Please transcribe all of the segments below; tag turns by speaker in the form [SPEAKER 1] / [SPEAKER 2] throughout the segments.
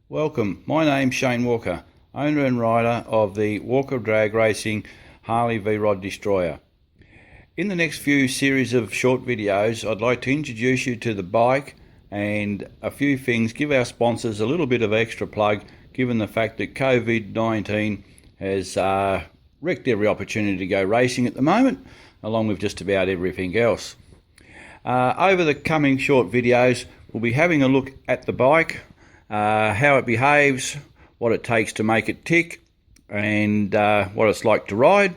[SPEAKER 1] Welcome, my name's Shane Walker, owner and rider of the Walker Drag Racing Harley V-Rod Destroyer. In the next few series of short videos, I'd like to introduce you to the bike and a few things, give our sponsors a little bit of extra plug, given the fact that COVID-19 has wrecked every opportunity to go racing at the moment, along with just about everything else. Over the coming short videos, we'll be having a look at the bike, how it behaves, what it takes to make it tick, and what it's like to ride,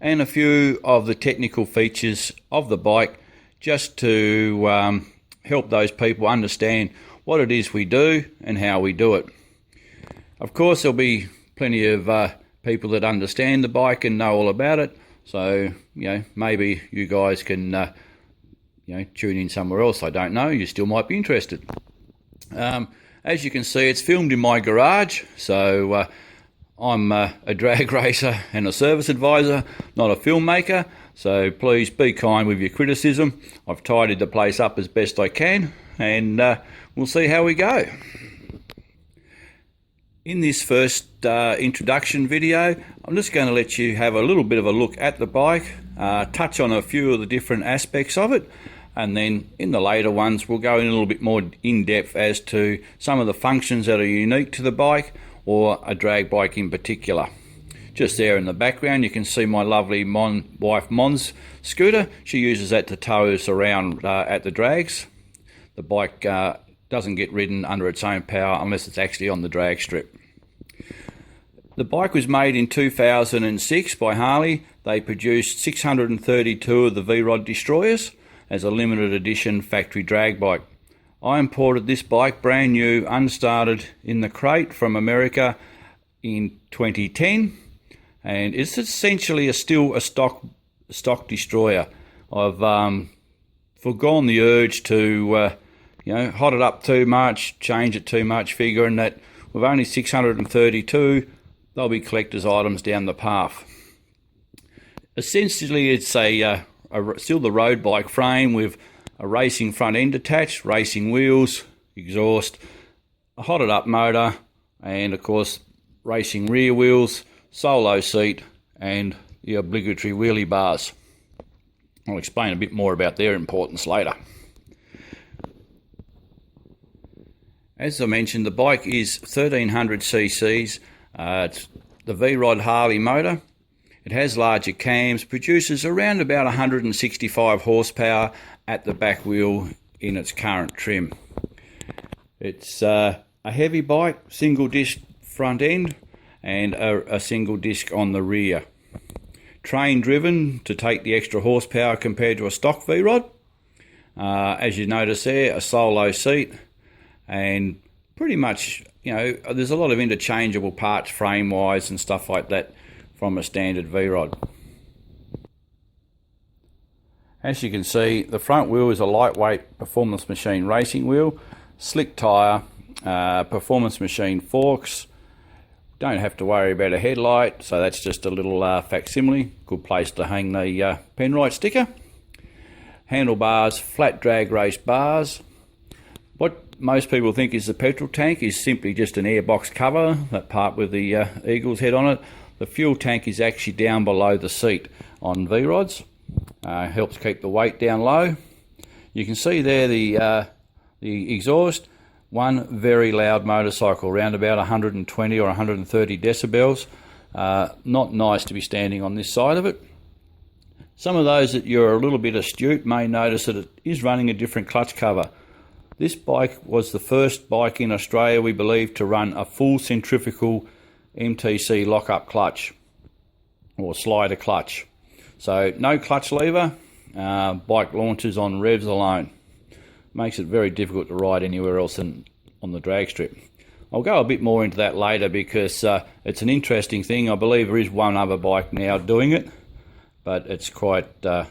[SPEAKER 1] and a few of the technical features of the bike, just to help those people understand what it is we do and how we do it. Of course, there'll be plenty of people that understand the bike and know all about it, so maybe you guys can tune in somewhere else. I don't know, you still might be interested. As you can see, it's filmed in my garage, so I'm a drag racer and a service advisor, not a filmmaker, so please be kind with your criticism. I've tidied the place up as best I can, and we'll see how we go. In this first introduction video, I'm just going to let you have a little bit of a look at the bike, touch on a few of the different aspects of it, and then in the later ones we'll go in a little bit more in depth as to some of the functions that are unique to the bike, or a drag bike in particular. Just there in the background you can see my lovely wife Mon's scooter. She uses that to tow us around at the drags. The bike doesn't get ridden under its own power unless it's actually on the drag strip. The bike was made in 2006 by Harley. They produced 632 of the V-Rod Destroyers as a limited edition factory drag bike. I imported this bike brand new, unstarted, in the crate from America in 2010, and it's essentially still a stock destroyer. I've forgone the urge to hot it up too much, change it too much, figuring that with only 632 they'll be collector's items down the path. Essentially it's still the road bike frame with a racing front end attached, racing wheels, exhaust, a hotted up motor, and of course racing rear wheels, solo seat, and the obligatory wheelie bars. I'll explain a bit more about their importance later. As I mentioned, the bike is 1300 cc's. It's the V-Rod Harley motor. It has larger cams, produces around about 165 horsepower at the back wheel in its current trim. It's a heavy bike, single disc front end and a single disc on the rear. Train driven to take the extra horsepower compared to a stock V-Rod. As you notice there, a solo seat, and pretty much, there's a lot of interchangeable parts frame wise and stuff like that from a standard V-Rod. As you can see, the front wheel is a lightweight Performance Machine racing wheel, slick tyre, Performance Machine forks. Don't have to worry about a headlight, so that's just a little facsimile. Good place to hang the Penrite sticker. Handlebars, flat drag race bars. What most people think is the petrol tank is simply just an airbox cover, that part with the eagle's head on it. The fuel tank is actually down below the seat on V-Rods. Helps keep the weight down low. You can see there the exhaust. One very loud motorcycle, around about 120 or 130 decibels. Not nice to be standing on this side of it. Some of those that you're a little bit astute may notice that it is running a different clutch cover. This bike was the first bike in Australia, we believe, to run a full centrifugal MTC lock-up clutch, or slider clutch. So no clutch lever, bike launches on revs alone. Makes it very difficult to ride anywhere else than on the drag strip. I'll go a bit more into that later because it's an interesting thing. I believe there is one other bike now doing it, but it's quite a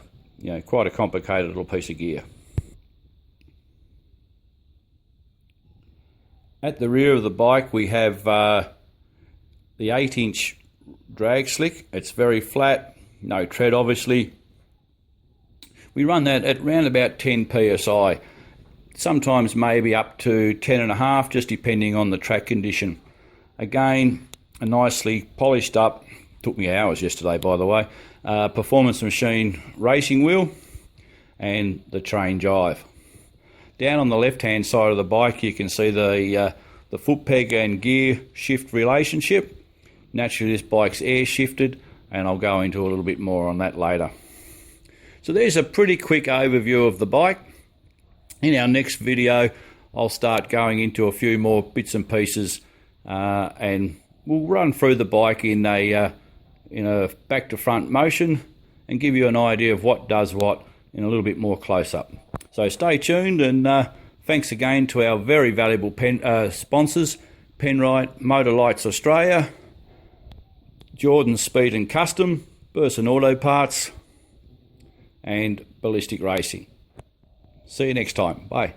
[SPEAKER 1] complicated little piece of gear. At the rear of the bike we have the 8-inch drag slick. It's very flat, no tread obviously. We run that at around about 10 psi. sometimes maybe up to 10.5, just depending on the track condition. Again, a nicely polished up, took me hours yesterday by the way, Performance Machine racing wheel and the train jive. Down on the left hand side of the bike you can see the foot peg and gear shift relationship. Naturally this bike's air shifted, and I'll go into a little bit more on that later. So there's a pretty quick overview of the bike. In our next video I'll start going into a few more bits and pieces, and we'll run through the bike in a back to front motion and give you an idea of what does what in a little bit more close up. So stay tuned, and thanks again to our very valuable sponsors, Penrite, Motor Lights Australia, Jordan Speed and Custom, Burson Auto Parts and Ballistic Racing. See you next time. Bye.